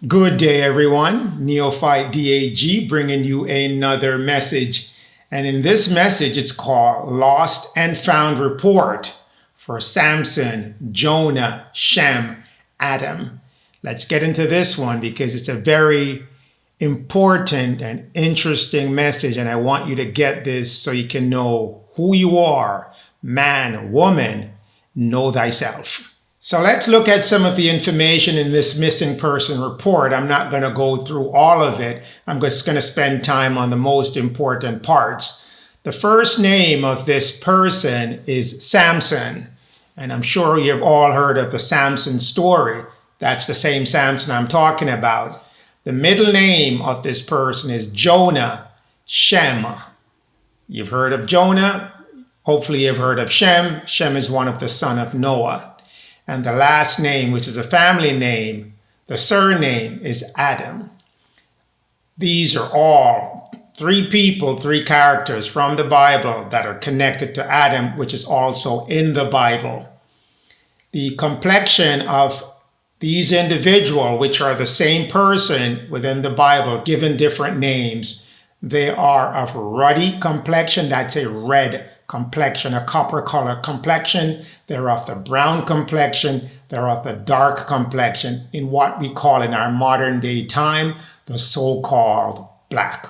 Good day, everyone. Neophyte DAG bringing you another message. And in this message, it's called Lost and Found Report for Samson, Jonah, Shem, Adam. Let's get into this one because it's a very important and interesting message. And I want you to get this so you can know who you are. Man, woman, know thyself. So let's look at some of the information in this missing person report. I'm not going to go through all of it. I'm just going to spend time on the most important parts. The first name of this person is Samson. And I'm sure you've all heard of the Samson story. That's the same Samson I'm talking about. The middle name of this person is Jonah Shem. You've heard of Jonah. Hopefully you've heard of Shem. Shem is one of the sons of Noah. And the last name, which is a family name, the surname is Adam. These are all three people, three characters from the Bible that are connected to Adam, which is also in the Bible. The complexion of these individuals, which are the same person within the Bible, given different names, they are of ruddy complexion. That's a red complexion, a copper color complexion. They're of the brown complexion. They're of the dark complexion in what we call in our modern day time, the so-called black.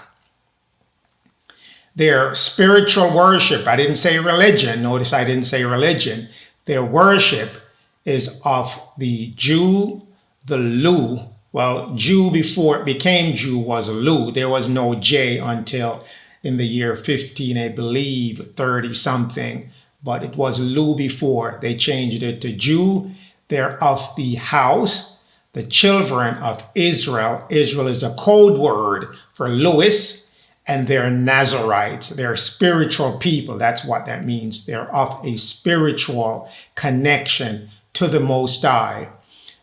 Their spiritual worship, I didn't say religion. Notice I didn't say religion. Their worship is of the Jew, the Lu. Well, Jew before it became Jew was Lu. There was no J until in the year 15, I believe, 30 something, but it was Lu before. They changed it to Jew. They're of the house, the children of Israel. Israel is a code word for Louis, and they're Nazarites. They're spiritual people. That's what that means. They're of a spiritual connection to the Most High.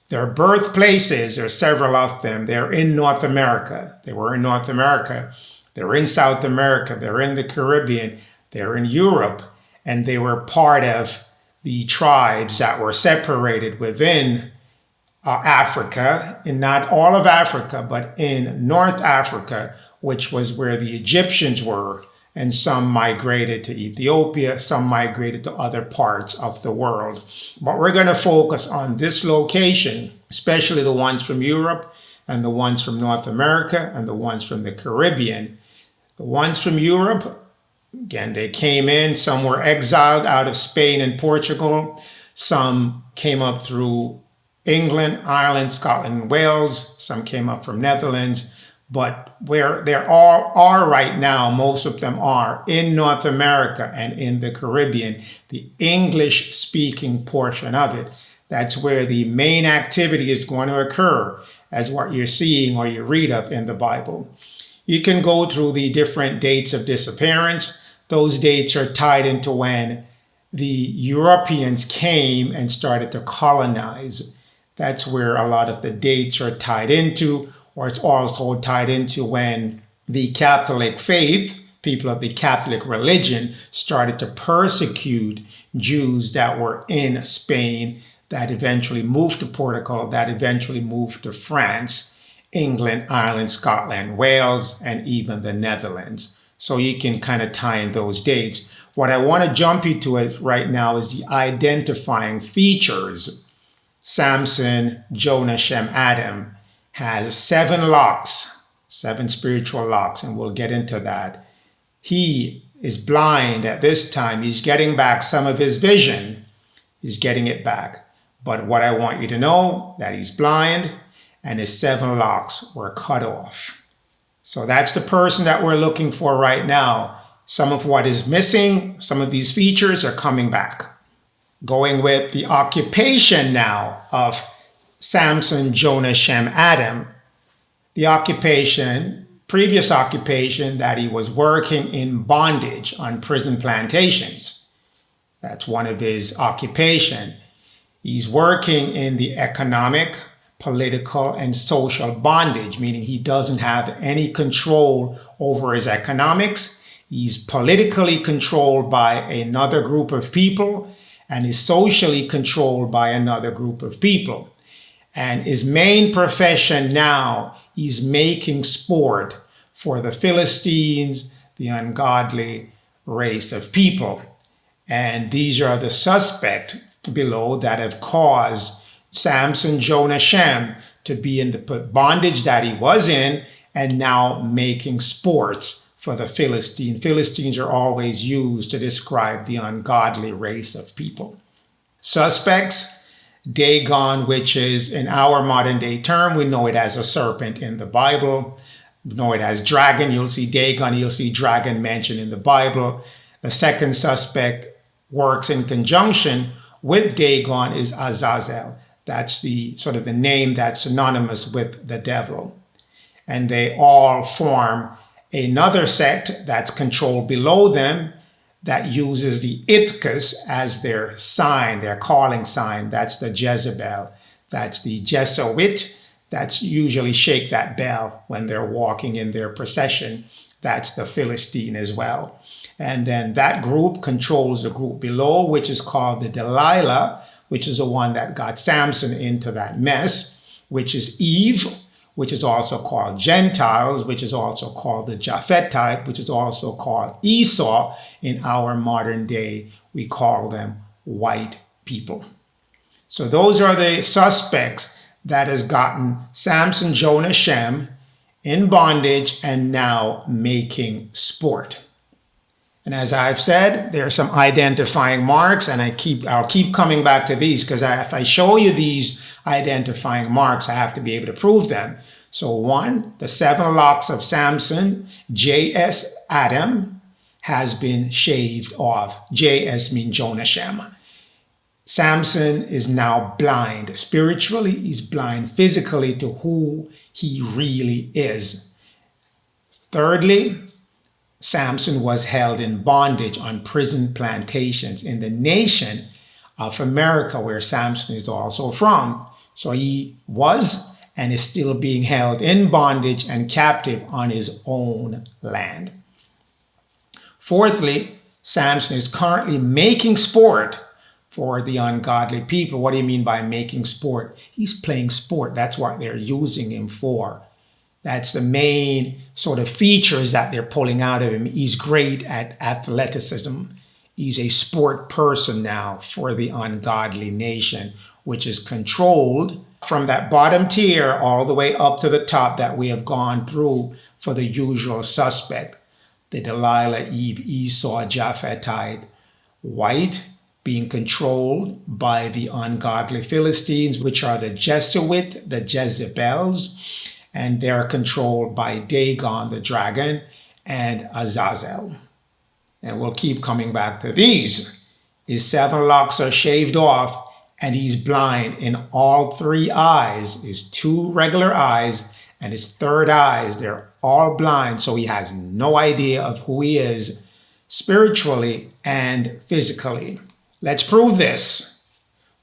Their birthplaces, there are several of them. They're in North America. They were in North America. They're in South America, they're in the Caribbean, they're in Europe, and they were part of the tribes that were separated within Africa, and not all of Africa, but in North Africa, which was where the Egyptians were, and some migrated to Ethiopia, some migrated to other parts of the world. But we're going to focus on this location, especially the ones from Europe, and the ones from North America, and the ones from the Caribbean. The ones from Europe, again, they came in. Some were exiled out of Spain and Portugal. Some came up through England, Ireland, Scotland, and Wales. Some came up from Netherlands. But where they all are right now, most of them are in North America and in the Caribbean, the English-speaking portion of it. That's where the main activity is going to occur, as what you're seeing or you read of in the Bible. You can go through the different dates of disappearance. Those dates are tied into when the Europeans came and started to colonize. That's where a lot of the dates are tied into, or it's also tied into when the Catholic faith, people of the Catholic religion, started to persecute Jews that were in Spain, that eventually moved to Portugal, that eventually moved to France, England, Ireland, Scotland, Wales, and even the Netherlands. So you can kind of tie in those dates. What I want to jump you to it right now is the identifying features. Samson, Jonah, Shem, Adam has 7 locks, 7 spiritual locks, and we'll get into that. He is blind at this time. He's getting back some of his vision. He's getting it back. But what I want you to know, that he's blind, and his 7 locks were cut off. So that's the person that we're looking for right now. Some of what is missing, some of these features are coming back. Going with the occupation now of Samson, Jonah, Shem, Adam. The occupation, previous occupation, that he was working in bondage on prison plantations. That's one of his occupation. He's working in the economic, political, and social bondage, meaning he doesn't have any control over his economics. He's politically controlled by another group of people and is socially controlled by another group of people. And his main profession now, he's making sport for the Philistines, the ungodly race of people. And these are the suspect below that have caused Samson Jonah Shem to be in the bondage that he was in and now making sports for the Philistine. Philistines are always used to describe the ungodly race of people. Suspects, Dagon, which is in our modern day term, we know it as a serpent in the Bible. We know it as dragon. You'll see Dagon, you'll see dragon mentioned in the Bible. The second suspect works in conjunction with Dagon is Azazel. That's the sort of the name that's synonymous with the devil. And they all form another sect that's controlled below them that uses the Ithcus as their sign, their calling sign. That's the Jezebel. That's the Jesuit. That's usually shake that bell when they're walking in their procession. That's the Philistine as well. And then that group controls the group below, which is called the Delilah, which is the one that got Samson into that mess, which is Eve, which is also called Gentiles, which is also called the Japhetite, which is also called Esau. In our modern day, we call them white people. So those are the suspects that has gotten Samson Jonah Shem in bondage and now making sport. And as I've said, there are some identifying marks, and I'll keep coming back to these because if I show you these identifying marks, I have to be able to prove them. So 1, the 7 locks of Samson, J.S. Adam, has been shaved off. J.S. means Jonah Shem. Samson is now blind. Spiritually, he's blind. Physically, to who he really is. Thirdly, Samson was held in bondage on prison plantations in the nation of America, where Samson is also from. So he was and is still being held in bondage and captive on his own land. Fourthly, Samson is currently making sport for the ungodly people. What do you mean by making sport? He's playing sport. That's what they're using him for. That's the main sort of features that they're pulling out of him. He's great at athleticism. He's a sport person now for the ungodly nation, which is controlled from that bottom tier all the way up to the top that we have gone through for the usual suspect. The Delilah, Eve, Esau, Japhetite, white, being controlled by the ungodly Philistines, which are the Jesuit, the Jezebels, and they're controlled by Dagon, the dragon, and Azazel. And we'll keep coming back to these. His 7 locks are shaved off, and he's blind in all 3 eyes. His 2 regular eyes and his 3rd eyes, they're all blind, so he has no idea of who he is spiritually and physically. Let's prove this.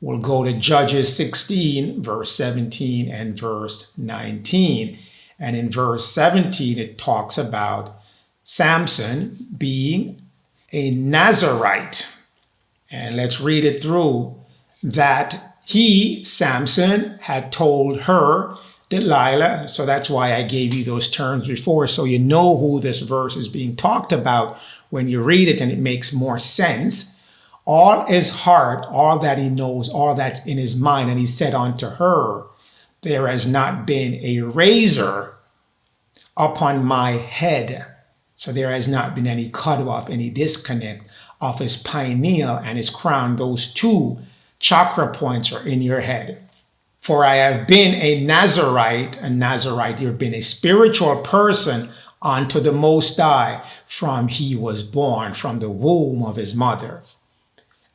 We'll go to Judges 16, verse 17 and verse 19. And in verse 17, it talks about Samson being a Nazarite. And let's read it through. That he, Samson, had told her, Delilah, so that's why I gave you those terms before, so you know who this verse is being talked about when you read it, and it makes more sense. All his heart, all that he knows, all that's in his mind, and he said unto her, there has not been a razor upon my head. So there has not been any cut off, any disconnect of his pineal and his crown. Those 2 chakra points are in your head. For I have been a Nazarite, you've been a spiritual person unto the Most High from he was born, from the womb of his mother.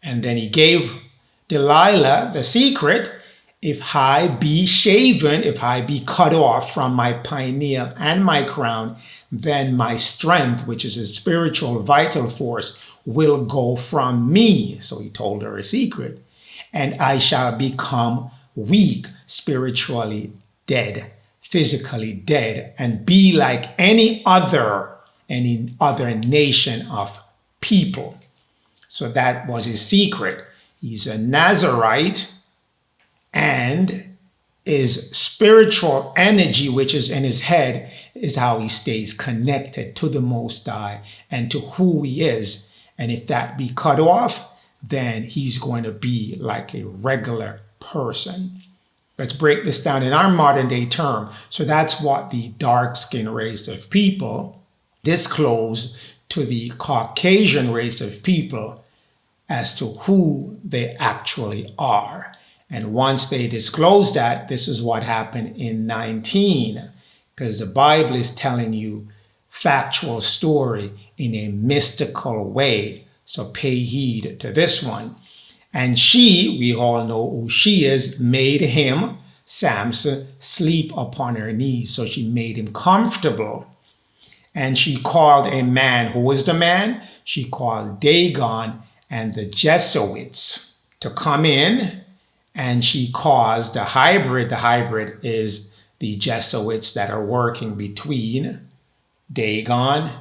And then he gave Delilah the secret, if I be shaven, if I be cut off from my pineal and my crown, then my strength, which is a spiritual vital force, will go from me. So he told her a secret. And I shall become weak, spiritually dead, physically dead, and be like any other nation of people. So that was his secret. He's a Nazarite and his spiritual energy, which is in his head, is how he stays connected to the Most High and to who he is. And if that be cut off, then he's going to be like a regular person. Let's break this down in our modern day term. So that's what the dark skinned race of people disclose to the Caucasian race of people as to who they actually are. And once they disclose that, this is what happened in 19, because the Bible is telling you factual story in a mystical way. So pay heed to this one. And she, we all know who she is, made him, Samson, sleep upon her knees. So she made him comfortable. And she called a man. Who was the man? She called Dagon and the Jesuits to come in. And she caused the hybrid. The hybrid is the Jesuits that are working between Dagon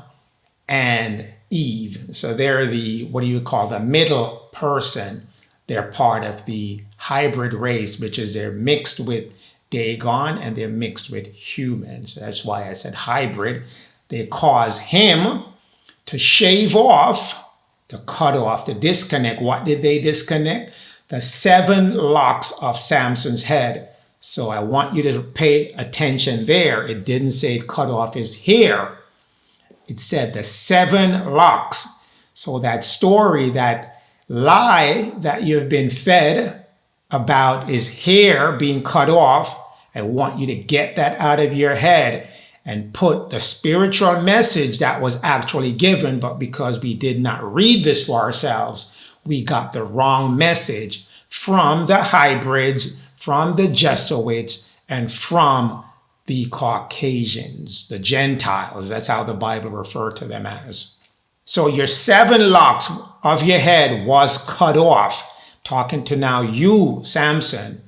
and Eve. So they're the, what do you call, the middle person. They're part of the hybrid race, which is they're mixed with Dagon and they're mixed with humans. That's why I said hybrid. They cause him to shave off, to cut off, to disconnect. What did they disconnect? The 7 locks of Samson's head. So I want you to pay attention there. It didn't say it cut off his hair. It said the 7 locks. So that story, that lie that you've been fed about his hair being cut off, I want you to get that out of your head and put the spiritual message that was actually given, but because we did not read this for ourselves, we got the wrong message from the hybrids, from the Jesuits, and from the Caucasians, the Gentiles. That's how the Bible referred to them as. So your 7 locks of your head was cut off. Talking to now you, Samson,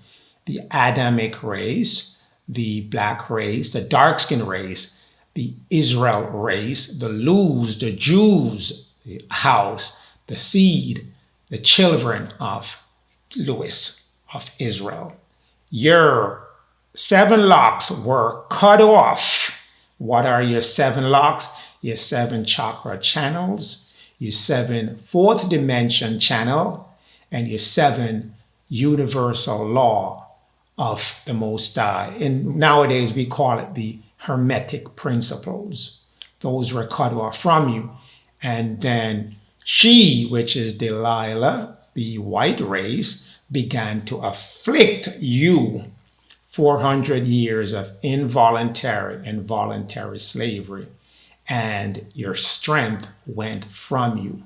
the Adamic race, the black race, the dark-skinned race, the Israel race, the Luz, the Jews, the house, the seed, the children of Louis, of Israel. Your 7 locks were cut off. What are your 7 locks? Your 7 chakra channels, your 7 fourth dimension channel, and your 7 universal law of the Most High. And nowadays we call it the Hermetic principles. Those were cut off from you. And then she, which is Delilah, the white race, began to afflict you 400 years of involuntary and voluntary slavery. And your strength went from you.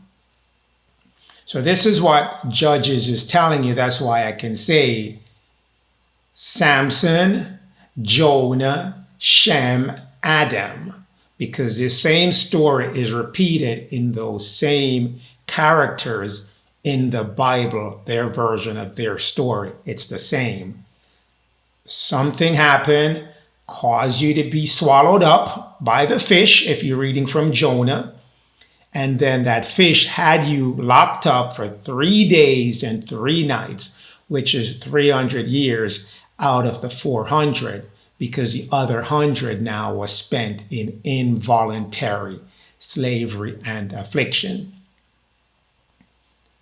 So this is what Judges is telling you. That's why I can say Samson, Jonah, Shem, Adam, because the same story is repeated in those same characters in the Bible, their version of their story. It's the same. Something happened, caused you to be swallowed up by the fish, if you're reading from Jonah. And then that fish had you locked up for 3 days and 3 nights, which is 300 years out of the 400, because the other 100 now was spent in involuntary slavery and affliction.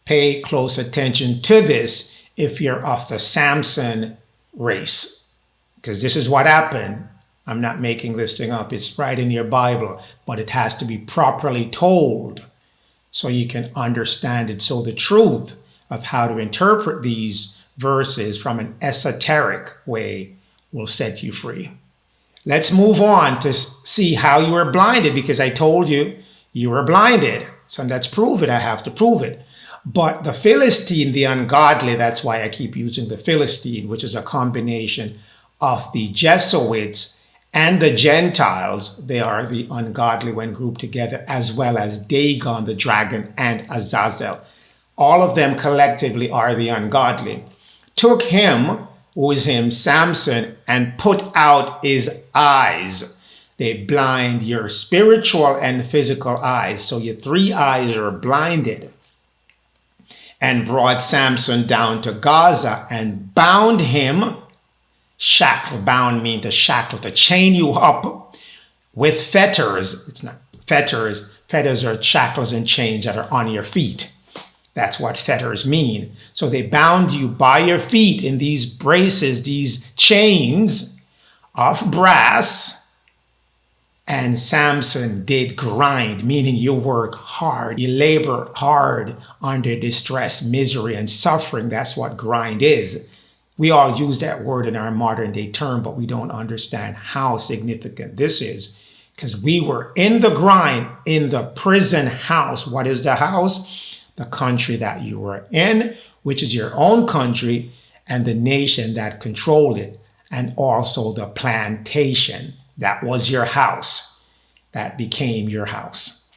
Pay close attention to this if you're of the Samson race, because this is what happened. I'm not making this thing up. It's right in your Bible, but it has to be properly told so you can understand it. So the truth of how to interpret these verses from an esoteric way will set you free. Let's move on to see how you were blinded, because I told you you were blinded. So let's prove it. I have to prove it. But the Philistine, the ungodly, that's why I keep using the Philistine, which is a combination of the Jesuits and the Gentiles. They are the ungodly when grouped together, as well as Dagon, the dragon, and Azazel. All of them collectively are the ungodly. Took him, who is him, Samson, and put out his eyes. They blind your spiritual and physical eyes. So your 3 eyes are blinded. And brought Samson down to Gaza and bound him, Shackle, bound mean to shackle, to chain you up with fetters. It's not fetters. Fetters are shackles and chains that are on your feet. That's what fetters mean. So they bound you by your feet in these braces, these chains of brass. And Samson did grind, meaning you work hard. You labor hard under distress, misery, and suffering. That's what grind is. We all use that word in our modern day term, but we don't understand how significant this is. Because we were in the grind, in the prison house. What is the house? The country that you were in, which is your own country, and the nation that controlled it, and also the plantation. That was your house. That became your house.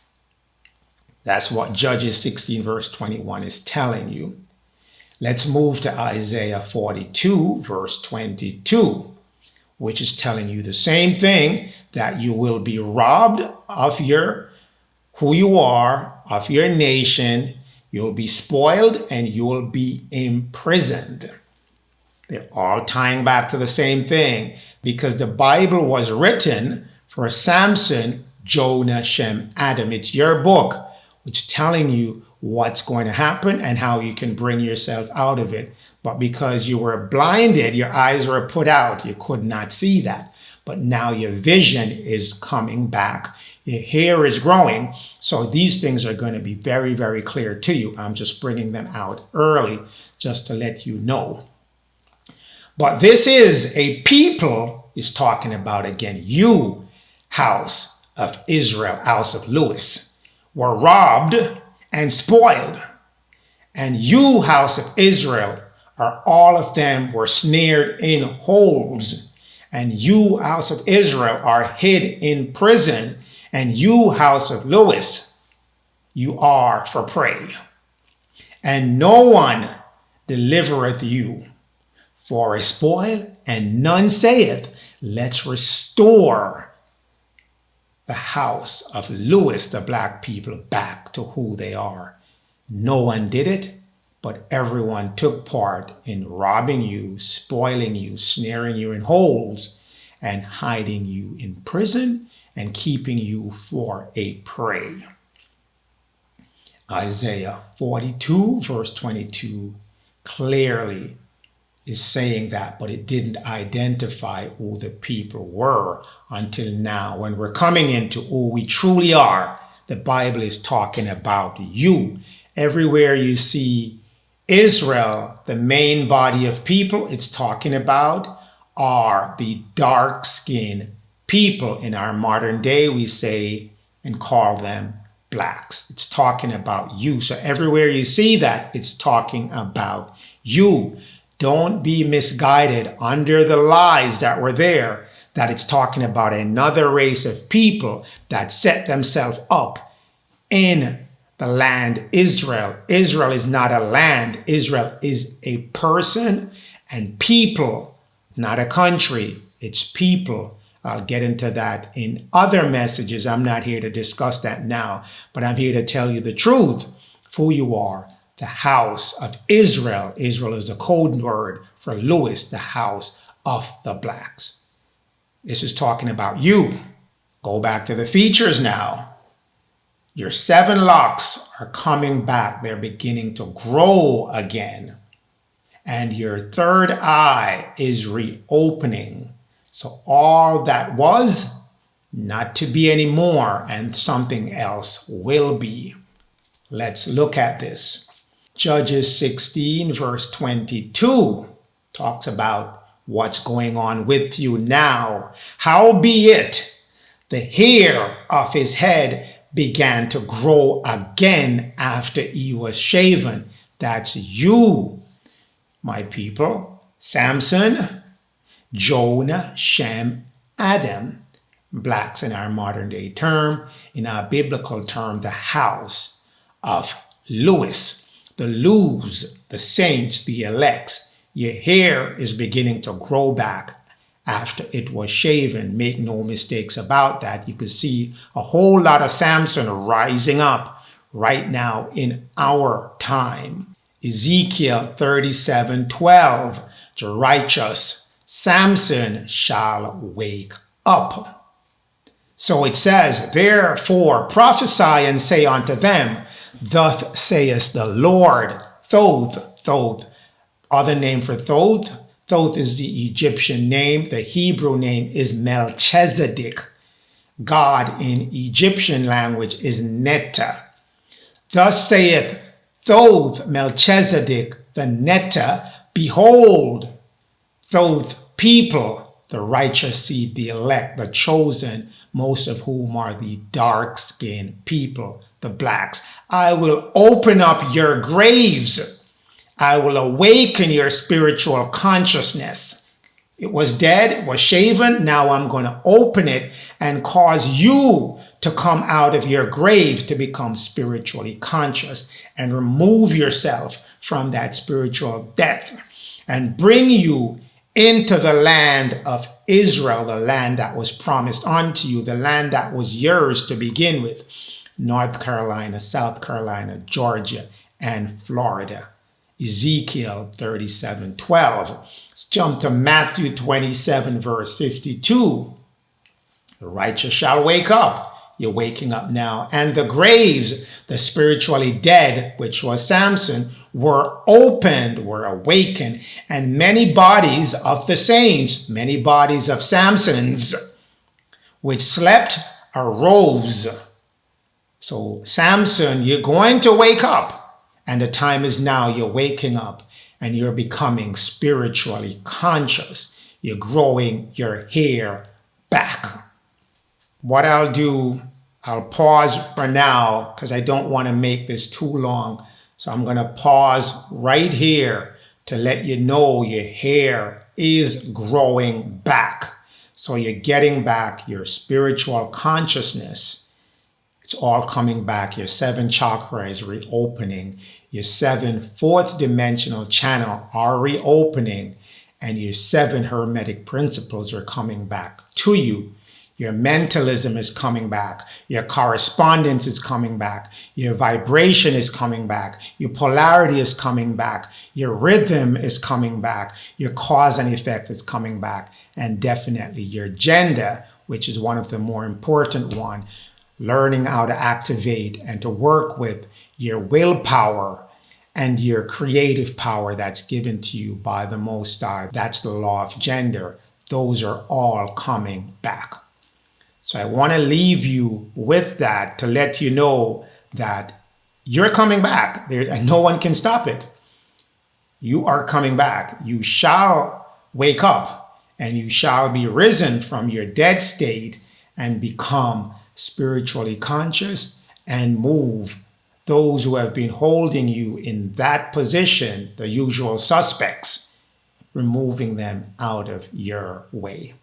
That's what Judges 16 verse 21 is telling you. Let's move to Isaiah 42 verse 22, which is telling you the same thing, that you will be robbed of who you are, of your nation. You'll be spoiled and you will be imprisoned. They're all tying back to the same thing, because the Bible was written for Samson, Jonah, Shem, Adam. It's your book, which is telling you what's going to happen and how you can bring yourself out of it. But because you were blinded, your eyes were put out, you could not see that. But now your vision is coming back. Your hair is growing. So these things are going to be very, very clear to you. I'm just bringing them out early just to let you know. But this is a people is talking about again. You, house of Israel, house of Lewis, were robbed and spoiled. And you, house of Israel, are all of them were snared in holes. And you, house of Israel, are hid in prison. And you, house of Lewis, you are for prey. And no one delivereth you for a spoil, and none saith, let's restore the house of Lewis, the black people, back to who they are. No one did it, but everyone took part in robbing you, spoiling you, snaring you in holes, and hiding you in prison and keeping you for a prey. Isaiah 42 verse 22 clearly is saying that, but it didn't identify who the people were until now. When we're coming into who we truly are, the Bible is talking about you. Everywhere you see Israel, the main body of people it's talking about are the dark-skinned people. In our modern day, we say and call them blacks. It's talking about you. So everywhere you see that, it's talking about you. Don't be misguided under the lies that were there, that it's talking about another race of people that set themselves up in the land Israel. Israel is not a land. Israel is a person and people, not a country. It's people. I'll get into that in other messages. I'm not here to discuss that now, but I'm here to tell you the truth of who you are. The house of Israel. Israel is the code word for Lewis, the house of the blacks. This is talking about you. Go back to the features now. Your 7 locks are coming back. They're beginning to grow again. And your third eye is reopening. So all that was not to be anymore, and something else will be. Let's look at this. Judges 16 verse 22 talks about what's going on with you now. Howbeit, the hair of his head began to grow again after he was shaven. That's you, my people. Samson, Jonah, Shem, Adam. Blacks in our modern day term. In our biblical term, the house of Lewis. The lose, the saints, the elects. Your hair is beginning to grow back after it was shaven. Make no mistakes about that. You could see a whole lot of Samson rising up right now in our time. Ezekiel 37:12, the righteous Samson shall wake up. So it says, therefore prophesy and say unto them, thus saith the Lord. Thoth, other name for Thoth. Thoth is the Egyptian name. The Hebrew name is Melchizedek. God in Egyptian language is Netta. Thus saith Thoth, Melchizedek, the Netta, behold, Thoth people, the righteous seed, the elect, the chosen, most of whom are the dark-skinned people, the blacks. I will open up your graves. I will awaken your spiritual consciousness. It was dead, was shaven. Now I'm going to open it and cause you to come out of your grave to become spiritually conscious and remove yourself from that spiritual death and bring you into the land of Israel, the land that was promised unto you, the land that was yours to begin with, North Carolina, South Carolina, Georgia, and Florida. Ezekiel 37:12. Let's jump to Matthew 27, verse 52. The righteous shall wake up. You're waking up now. And the graves, the spiritually dead, which was Samson, were opened, were awakened, and many bodies of the saints, many bodies of Samsons, which slept, arose. So Samson, you're going to wake up, and the time is now. You're waking up, and you're becoming spiritually conscious. You're growing your hair back. What I'll do, I'll pause for now because I don't want to make this too long. So I'm going to pause right here to let you know your hair is growing back. So you're getting back your spiritual consciousness. It's all coming back. Your 7 chakra is reopening. Your 7 fourth dimensional channel are reopening. And your 7 hermetic principles are coming back to you. Your mentalism is coming back. Your correspondence is coming back. Your vibration is coming back. Your polarity is coming back. Your rhythm is coming back. Your cause and effect is coming back. And definitely your gender, which is one of the more important ones, learning how to activate and to work with your willpower and your creative power that's given to you by the Most High. That's the law of gender. Those are all coming back. So I want to leave you with that to let you know that you're coming back there and no one can stop it. You are coming back. You shall wake up and you shall be risen from your dead state and become spiritually conscious and move those who have been holding you in that position, the usual suspects, removing them out of your way.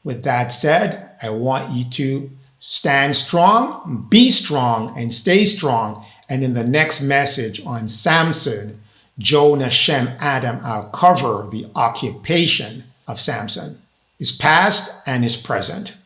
With that said, I want you to stand strong, be strong, and stay strong. And in the next message on Samson, Jonah, Shem, Adam, I'll cover the occupation of Samson, his past and his present.